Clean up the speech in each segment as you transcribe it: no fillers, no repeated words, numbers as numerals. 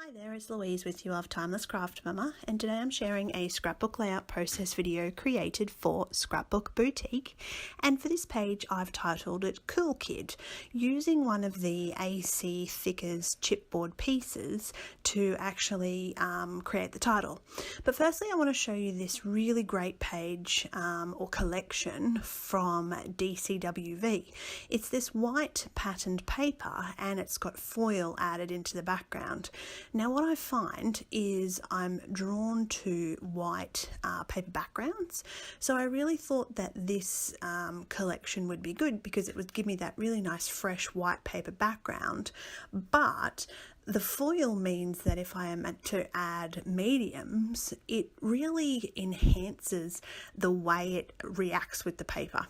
Hi there, it's Louise with you of Timeless Craft Mama, and today I'm sharing a scrapbook layout process video created for Scrapbook Boutique. And for this page I've titled it Cool Kid, using one of the AC Thickers chipboard pieces to actually create the title. But firstly I want to show you this really great page or collection from DCWV. It's this white patterned paper and it's got foil added into the background. Now what I find is I'm drawn to white paper backgrounds, so I really thought that this collection would be good because it would give me that really nice fresh white paper background, but the foil means that if I am to add mediums, it really enhances the way it reacts with the paper.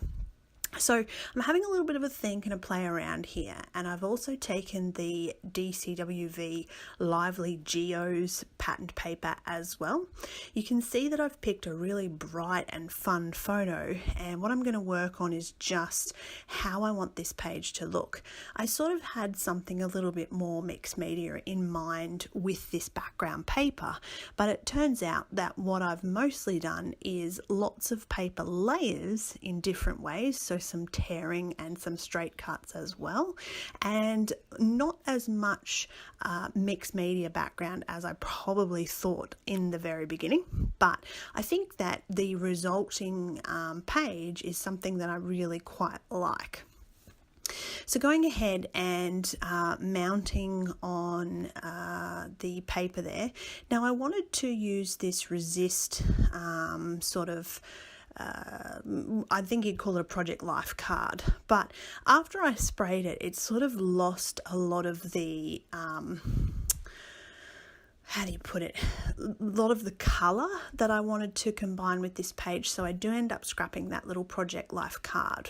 So I'm having a little bit of a think and a play around here, and I've also taken the DCWV Lively Geos patterned paper as well. You can see that I've picked a really bright and fun photo, and what I'm going to work on is just how I want this page to look. I sort of had something a little bit more mixed media in mind with this background paper, but it turns out that what I've mostly done is lots of paper layers in different ways, so some tearing and some straight cuts as well, and not as much mixed media background as I probably thought in the very beginning, but I think that the resulting page is something that I really quite like. So going ahead and mounting on the paper there. Now I wanted to use this resist sort of I think you'd call it a Project Life card, but after I sprayed it, it sort of lost a lot of the how do you put it, a lot of the colour that I wanted to combine with this page, so I do end up scrapping that little Project Life card.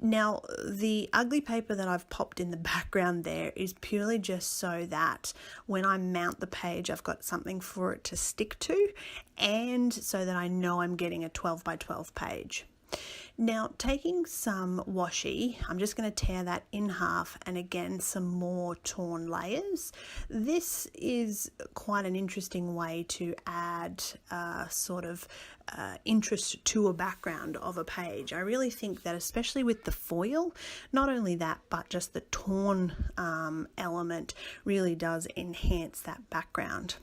Now the ugly paper that I've popped in the background there is purely just so that when I mount the page I've got something for it to stick to, and so that I know I'm getting a 12 by 12 page. Now taking some washi, I'm just going to tear that in half, and again some more torn layers. This is quite an interesting way to add sort of interest to a background of a page. I really think that especially with the foil, not only that but just the torn element really does enhance that background.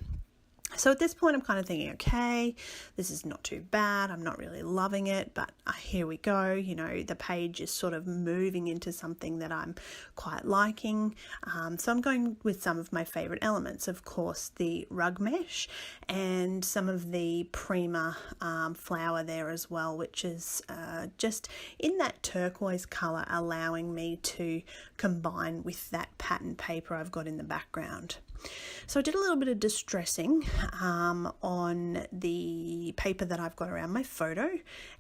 So at this point I'm kind of thinking, okay, this is not too bad, I'm not really loving it, but here we go, you know, the page is sort of moving into something that I'm quite liking. So I'm going with some of my favourite elements, of course the rug mesh and some of the Prima flower there as well, which is just in that turquoise colour, allowing me to combine with that pattern paper I've got in the background. So I did a little bit of distressing on the paper that I've got around my photo,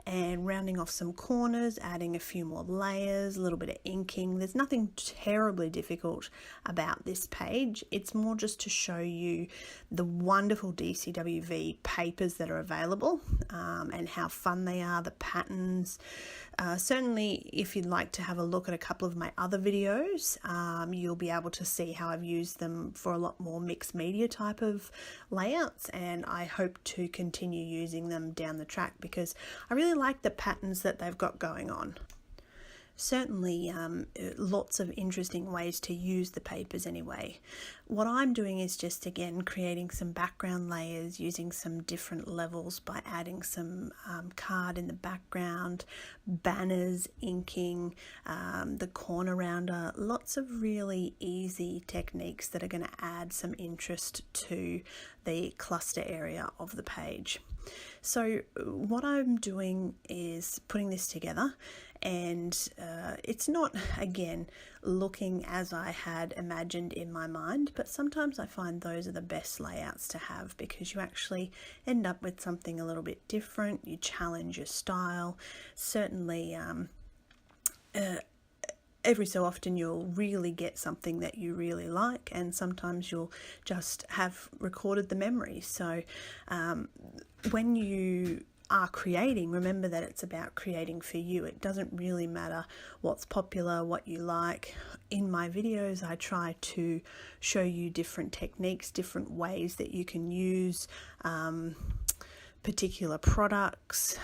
and rounding off some corners, adding a few more layers, a little bit of inking. There's nothing terribly difficult about this page. It's more just to show you the wonderful DCWV papers that are available and how fun they are, the patterns. Certainly if you'd like to have a look at a couple of my other videos, you'll be able to see how I've used them for a lot more mixed media type of layouts, and I hope to continue using them down the track because I really like the patterns that they've got going on. Certainly lots of interesting ways to use the papers anyway. What I'm doing is just again creating some background layers using some different levels by adding some card in the background, banners, inking, the corner rounder, lots of really easy techniques that are going to add some interest to the cluster area of the page. So what I'm doing is putting this together, and it's not again looking as I had imagined in my mind, but sometimes I find those are the best layouts to have because you actually end up with something a little bit different, you challenge your style. Certainly every so often you'll really get something that you really like, and sometimes you'll just have recorded the memory. So when you are creating, remember that it's about creating for you. It doesn't really matter what's popular, what you like. In my videos, I try to show you different techniques, different ways that you can use particular products.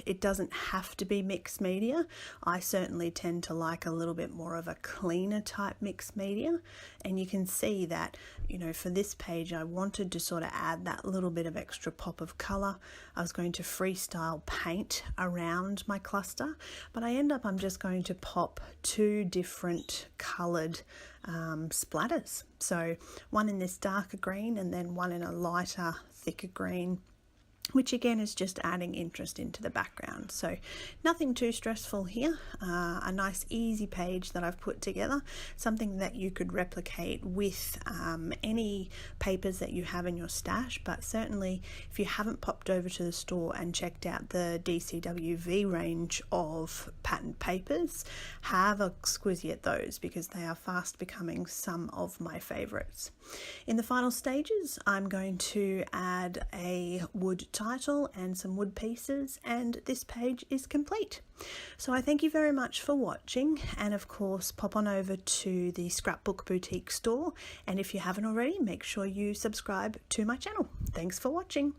It doesn't have to be mixed media. I certainly tend to like a little bit more of a cleaner type mixed media, and you can see that, you know, for this page I wanted to sort of add that little bit of extra pop of color. I was going to freestyle paint around my cluster, but I'm just going to pop 2 different colored splatters, so one in this darker green and then one in a lighter, thicker green, which again is just adding interest into the background. So nothing too stressful here, a nice easy page that I've put together, something that you could replicate with any papers that you have in your stash. But certainly if you haven't popped over to the store and checked out the DCWV range of pattern papers, have a squizzy at those because they are fast becoming some of my favorites. In the final stages, I'm going to add a wood title and some wood pieces, and this page is complete. So I thank you very much for watching, and of course pop on over to the Scrapbook Boutique store, and if you haven't already, make sure you subscribe to my channel. Thanks for watching.